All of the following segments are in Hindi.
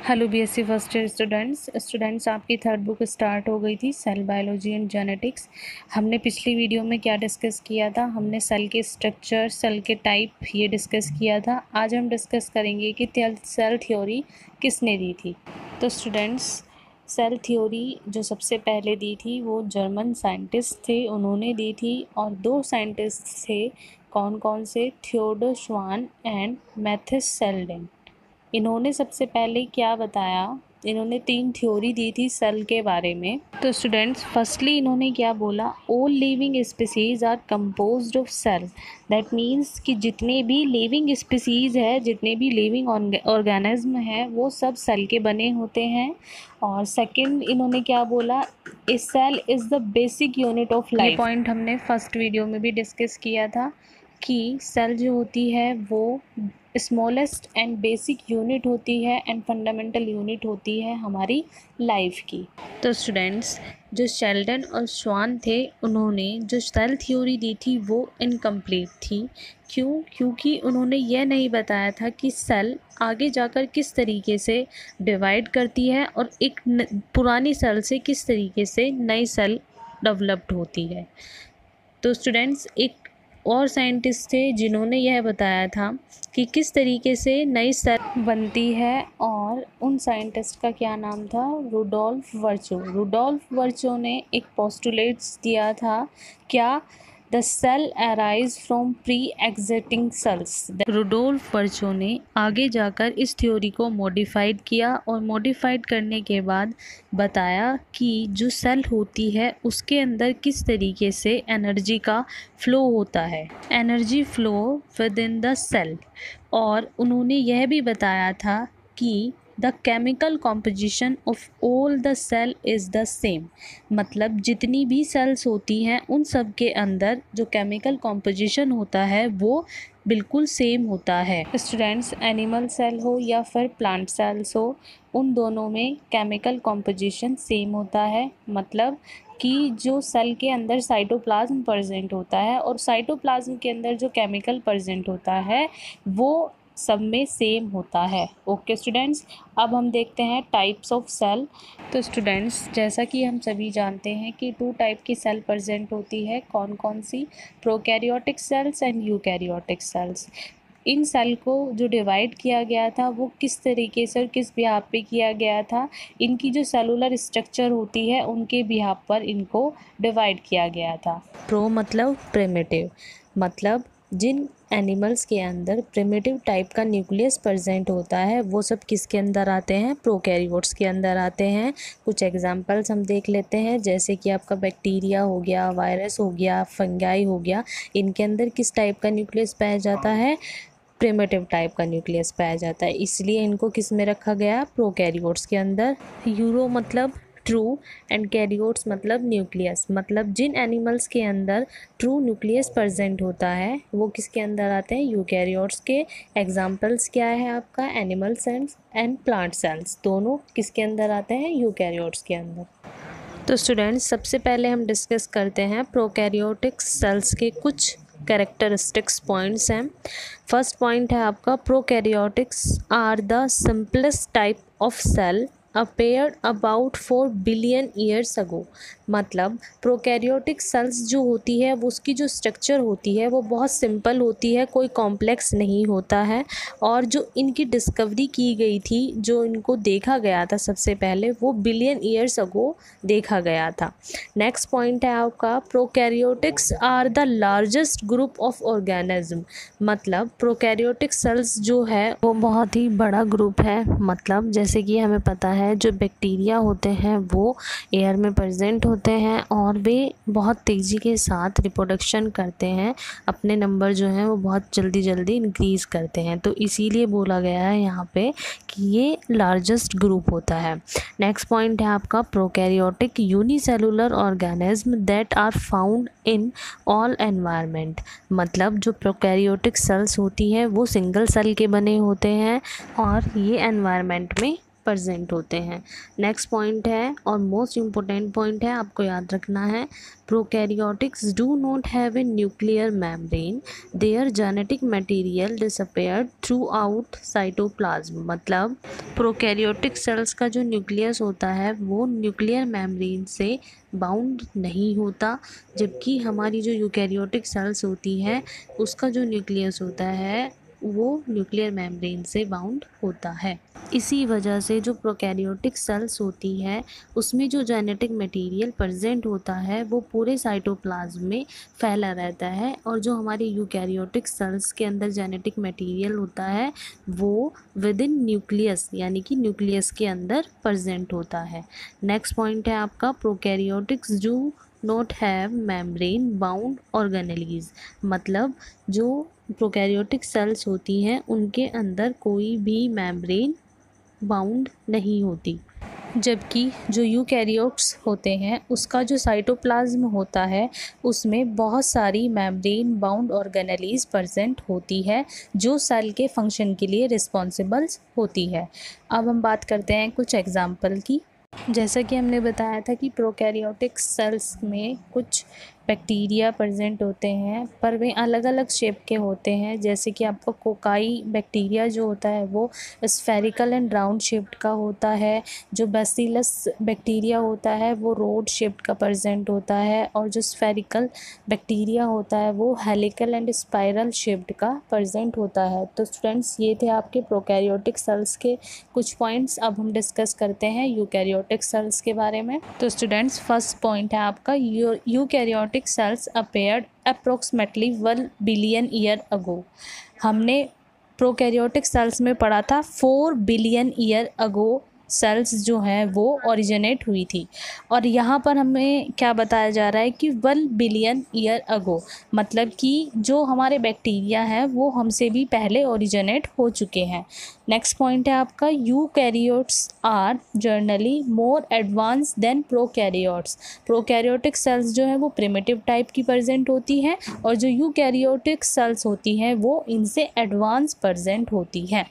Hello BSc first year students आपकी थर्ड बुक स्टार्ट हो गई थी सेल बायोलॉजी एंड जेनेटिक्स। हमने पिछली वीडियो में क्या डिस्कस किया था? हमने सेल के स्ट्रक्चर, सेल के टाइप ये डिस्कस किया था। आज हम डिस्कस करेंगे कि सेल थ्योरी किसने दी थी। तो स्टूडेंट्स, सेल थ्योरी जो सबसे पहले दी थी वो जर्मन साइंटिस्ट थे, उन्होंने दी थी। और दो साइंटिस्ट थे, कौन कौन से? थियोडोर श्वान एंड मैथिस सेल्डेन। इन्होंने सबसे पहले क्या बताया? इन्होंने 3 थ्योरी दी थी सेल के बारे में। तो स्टूडेंट्स, फर्स्टली इन्होंने क्या बोला? All living species are composed of cell. That means कि जितने भी लिविंग स्पीसीज है, जितने भी लिविंग ऑर्गेनिज्म है, वो सब सेल के बने होते हैं। और सेकंड इन्होंने क्या बोला? A cell is the basic unit of life. ये पॉइंट हमने फर्स्ट वीडियो में भी डिस्कस किया था कि सेल जो होती है वो स्मॉलेस्ट एंड बेसिक यूनिट होती है एंड फंडामेंटल यूनिट होती है हमारी लाइफ की। तो स्टूडेंट्स, जो शेल्डन और श्वान थे, उन्होंने जो सेल थ्योरी दी थी वो इनकम्प्लीट थी। क्यों? क्योंकि उन्होंने यह नहीं बताया था कि सेल आगे जाकर किस तरीके से डिवाइड करती है और एक पुरानी सेल से किस तरीके से नई सेल डेवलप्ड होती है। तो स्टूडेंट्स, एक और साइंटिस्ट थे जिन्होंने यह बताया था कि किस तरीके से नई सेल बनती है, और उन साइंटिस्ट का क्या नाम था? रुडोल्फ वर्चो। रुडोल्फ वर्चो ने एक पोस्टुलेट्स दिया था, क्या? The cell arise from pre existing cells. Rudolf Virchow ने आगे जाकर इस थ्योरी को मॉडिफाइड किया, और मॉडिफाइड करने के बाद बताया कि जो सेल होती है उसके अंदर किस तरीके से एनर्जी का फ्लो होता है, energy flow with in the cell. और उन्होंने यह भी बताया था कि the chemical composition of all the cell is the same. मतलब जितनी भी सेल्स होती हैं उन सब के अंदर जो केमिकल कॉम्पोजिशन होता है वो बिल्कुल सेम होता है। स्टूडेंट्स, एनिमल सेल हो या फिर प्लांट सेल्स हो, उन दोनों में केमिकल कॉम्पोजिशन सेम होता है। मतलब कि जो सेल के अंदर साइटोप्लाज्म प्रेजेंट होता है और साइटोप्लाज्म के अंदर जो केमिकल प्रेजेंट होता है वो सब में सेम होता है। ओके स्टूडेंट्स, अब हम देखते हैं टाइप्स ऑफ सेल। तो स्टूडेंट्स, जैसा कि हम सभी जानते हैं कि 2 टाइप की सेल प्रेजेंट होती है। कौन कौन सी? Prokaryotic cells and eukaryotic cells. इन सेल को जो डिवाइड किया गया था वो किस तरीके से और किस बिहाव पे किया गया था? इनकी जो सेलुलर स्ट्रक्चर होती है उनके बिहाव पर इनको डिवाइड किया गया था। प्रो मतलब प्रिमिटिव, मतलब जिन एनिमल्स के अंदर प्रिमिटिव टाइप का न्यूक्लियस प्रेजेंट होता है वो सब किसके अंदर आते हैं? प्रोकैरियोट्स के अंदर आते हैं। कुछ एग्जांपल्स हम देख लेते हैं, जैसे कि आपका बैक्टीरिया हो गया, वायरस हो गया, फंगाई हो गया। इनके अंदर किस टाइप का न्यूक्लियस पाया जाता है? प्रिमिटिव टाइप का न्यूक्लियस पाया जाता है, इसलिए इनको किस में रखा गया? प्रोकैरियोट्स के अंदर। यूरो मतलब ट्रू एंड कैरियोट्स मतलब न्यूक्लियस। मतलब जिन एनिमल्स के अंदर ट्रू न्यूक्लियस प्रेजेंट होता है वो किसके अंदर आते हैं? यूकैरियोट्स के। एग्जांपल्स क्या है आपका? Animal cells and plant cells, दोनों किसके अंदर आते हैं? यूकैरियोट्स के अंदर। तो स्टूडेंट्स, सबसे पहले हम डिस्कस करते हैं प्रोकैरियोटिक सेल्स के कुछ कैरेक्टरिस्टिक्स पॉइंट्स हैं। फर्स्ट पॉइंट है आपका, prokaryotics are the simplest type of cell appeared about 4 billion years ago. मतलब प्रोकैरियोटिक सेल्स जो होती है वो उसकी जो स्ट्रक्चर होती है वो बहुत सिंपल होती है, कोई कॉम्प्लेक्स नहीं होता है। और जो इनकी डिस्कवरी की गई थी, जो इनको देखा गया था सबसे पहले, वो बिलियन ईयर्स अगो देखा गया था। नेक्स्ट पॉइंट है आपका, prokaryotics are the largest group of organism. मतलब प्रोकैरियोटिक सेल्स जो है वो बहुत ही बड़ा ग्रुप है। मतलब जैसे कि हमें पता है जो बैक्टीरिया होते हैं वो एयर में प्रेजेंट होते हैं और वे बहुत तेज़ी के साथ रिप्रोडक्शन करते हैं, अपने नंबर जो हैं वो बहुत जल्दी जल्दी इंक्रीज़ करते हैं। तो इसीलिए बोला गया है यहाँ पे कि ये लार्जेस्ट ग्रुप होता है। नेक्स्ट पॉइंट है आपका, prokaryotic unicellular organism that are found in all environment. मतलब जो प्रोकैरियोटिक सेल्स होती हैं वो सिंगल सेल के बने होते हैं और ये एनवायरनमेंट में प्रेजेंट होते हैं। नेक्स्ट पॉइंट है और मोस्ट इम्पोर्टेंट पॉइंट है, आपको याद रखना है, prokaryotics do not have a nuclear membrane, there genetic material disappeared through out cytoplasm. मतलब प्रोकैरियोटिक सेल्स का जो न्यूक्लियस होता है वो न्यूक्लियर मेम्ब्रेन से बाउंड नहीं होता, जबकि हमारी जो यूकैरियोटिक सेल्स होती है उसका जो न्यूक्लियस होता है वो न्यूक्लियर मेम्ब्रेन से बाउंड होता है। इसी वजह से जो प्रोकैरियोटिक सेल्स होती है उसमें जो जेनेटिक मटेरियल प्रेजेंट होता है वो पूरे साइटोप्लाज्म में फैला रहता है, और जो हमारे यूकैरियोटिक सेल्स के अंदर जेनेटिक मटेरियल होता है वो विद इन न्यूक्लियस यानी कि न्यूक्लियस के अंदर प्रेजेंट होता है। नेक्स्ट पॉइंट है आपका, prokaryotics do not have membrane bound organelles. मतलब जो प्रोकैरियोटिक सेल्स होती हैं उनके अंदर कोई भी मेम्ब्रेन बाउंड नहीं होती, जबकि जो यूकैरियोट्स होते हैं उसका जो साइटोप्लाज्म होता है उसमें बहुत सारी मेम्ब्रेन बाउंड ऑर्गेनेलीज प्रेजेंट होती है जो सेल के फंक्शन के लिए रिस्पॉन्सिबल होती है। अब हम बात करते हैं कुछ एग्जाम्पल की। जैसा कि हमने बताया था कि प्रोकैरियोटिक सेल्स में कुछ बैक्टीरिया प्रेजेंट होते हैं, पर वे अलग अलग शेप के होते हैं। जैसे कि आपका कोकाई बैक्टीरिया जो होता है वो स्फेरिकल एंड राउंड शेप्ड का होता है, जो बैसिलस बैक्टीरिया होता है वो रोड शेप्ड का प्रेजेंट होता है, और जो स्फेरिकल बैक्टीरिया होता है वो हेलिकल एंड स्पाइरल शेप्ड का प्रेजेंट होता है। तो स्टूडेंट्स, ये थे आपके प्रोकैरियोटिक सेल्स के कुछ पॉइंट्स। अब हम डिस्कस करते हैं यूकैरियोटिक सेल्स के बारे में। तो स्टूडेंट्स, फर्स्ट पॉइंट है आपका, eukaryotic cells appeared approximately 1 billion year ago। हमने प्रोकैरियोटिक सेल्स में पढ़ा था 4 बिलियन ईयर अगो सेल्स जो हैं वो ओरिजिनेट हुई थी, और यहाँ पर हमें क्या बताया जा रहा है कि 1 बिलियन ईयर अगो, मतलब कि जो हमारे बैक्टीरिया हैं वो हमसे भी पहले ओरिजिनेट हो चुके हैं। नेक्स्ट पॉइंट है आपका, eukaryotes are generally more advance than prokaryotes. Prokaryotic cells जो है वो प्रिमिटिव टाइप की प्रेजेंट होती हैं, और जो यूकैरियोटिक सेल्स होती हैं वो इनसे एडवांस प्रेजेंट होती हैं।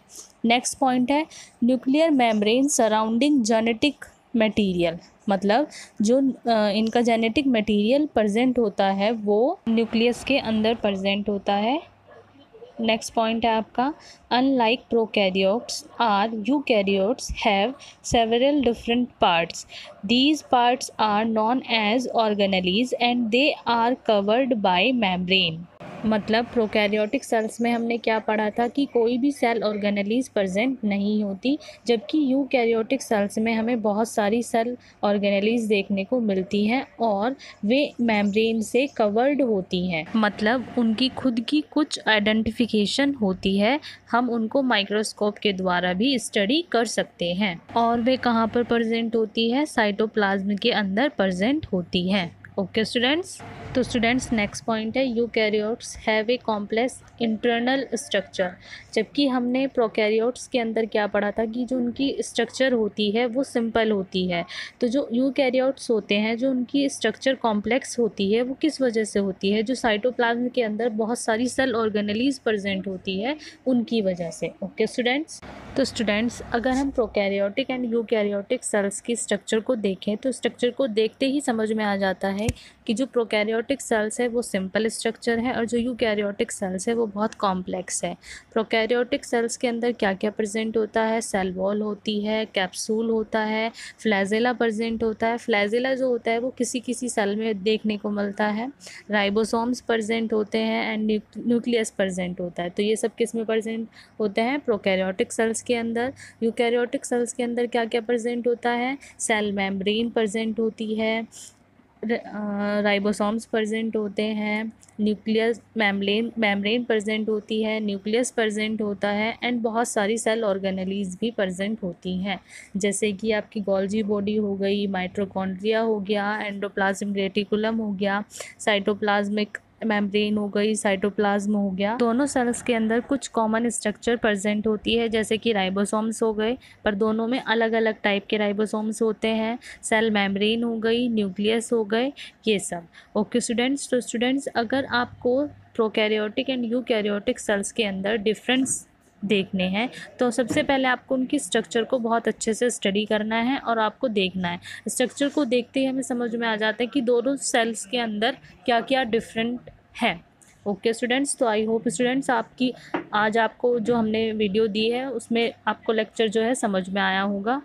नेक्स्ट पॉइंट है, nuclear membrane surrounding genetic material. मतलब जो इनका जेनेटिक मटेरियल प्रेजेंट होता है वो न्यूक्लियस के अंदर प्रेजेंट होता है। नेक्स्ट पॉइंट है आपका, unlike prokaryotes are eukaryotes have several different parts, these parts are known as organelles and they are covered by membrane. मतलब प्रोकैरियोटिक सेल्स में हमने क्या पढ़ा था कि कोई भी सेल ऑर्गेनेलीज प्रेजेंट नहीं होती, जबकि यूकैरियोटिक सेल्स में हमें बहुत सारी सेल ऑर्गेनेलीज देखने को मिलती हैं और वे मेम्ब्रेन से कवर्ड होती हैं। मतलब उनकी खुद की कुछ आइडेंटिफिकेशन होती है, हम उनको माइक्रोस्कोप के द्वारा भी स्टडी कर सकते हैं। और वे कहाँ पर प्रेजेंट होती है? साइटोप्लाज्म के अंदर प्रेजेंट होती हैं। ओके स्टूडेंट्स, तो स्टूडेंट्स नेक्स्ट पॉइंट है, eukaryotes have a complex internal structure. जबकि हमने प्रोकैरियोट्स के अंदर क्या पढ़ा था कि जो उनकी स्ट्रक्चर होती है वो सिंपल होती है, तो जो यूकैरियोट्स होते हैं जो उनकी स्ट्रक्चर कॉम्प्लेक्स होती है वो किस वजह से होती है? जो साइटोप्लाज्म के अंदर बहुत सारी सेल ऑर्गेनेलीज प्रेजेंट होती है उनकी वजह से। ओके स्टूडेंट्स, तो स्टूडेंट्स अगर हम प्रोकैरियोटिक एंड यूकैरियोटिक सेल्स की स्ट्रक्चर को देखें तो स्ट्रक्चर को देखते ही समझ में आ जाता है कि जो प्रोकैरियोटिक सेल्स है वो सिंपल स्ट्रक्चर है और जो यूकैरियोटिक सेल्स है वो बहुत कॉम्प्लेक्स है। प्रोकैरियोटिक सेल्स के अंदर क्या क्या प्रेजेंट होता है? सेल वॉल होती है, कैप्सूल होता है, फ्लैजेला प्रेजेंट होता है। फ्लैजेला जो होता है वो किसी किसी सेल में देखने को मिलता है, राइबोसोम्स प्रेजेंट होते हैं एंड न्यूक्लियस प्रेजेंट होता है। तो ये सब किस में प्रेजेंट होते हैं? प्रोकैरियोटिक सेल्स के अंदर। यूकैरियोटिक सेल्स के अंदर क्या क्या प्रेजेंट होता है? सेल मेम्ब्रेन प्रेजेंट होती है, राइबोसोम्स प्रेजेंट होते हैं, न्यूक्लियस मेम्ब्रेन प्रेजेंट होती है, न्यूक्लियस प्रेजेंट होता है एंड बहुत सारी सेल ऑर्गेनेलीज भी प्रेजेंट होती हैं, जैसे कि आपकी गोल्जी बॉडी हो गई, माइटोकॉन्ड्रिया हो गया, एंडोप्लाज्म रेटिकुलम हो गया, साइटोप्लाज्मिक मेम्ब्रेन हो गई, साइटोप्लाज्म हो गया। दोनों सेल्स के अंदर कुछ कॉमन स्ट्रक्चर प्रेजेंट होती है, जैसे कि राइबोसोम्स हो गए, पर दोनों में अलग अलग टाइप के राइबोसोम्स होते हैं, सेल मेम्ब्रेन हो गई, न्यूक्लियस हो गए, ये सब। ओके स्टूडेंट्स, तो स्टूडेंट्स अगर आपको प्रोकैरियोटिक एंड यूकैरियोटिक सेल्स के अंदर डिफरेंस देखने हैं। तो सबसे पहले आपको उनकी स्ट्रक्चर को बहुत अच्छे से स्टडी करना है और आपको देखना है। स्ट्रक्चर को देखते ही हमें समझ में आ जाता है कि दोनों सेल्स के अंदर क्या क्या डिफरेंट है। ओके स्टूडेंट्स, तो आई होप स्टूडेंट्स आपकी आज आपको जो हमने वीडियो दी है उसमें आपको लेक्चर जो है समझ में आया होगा।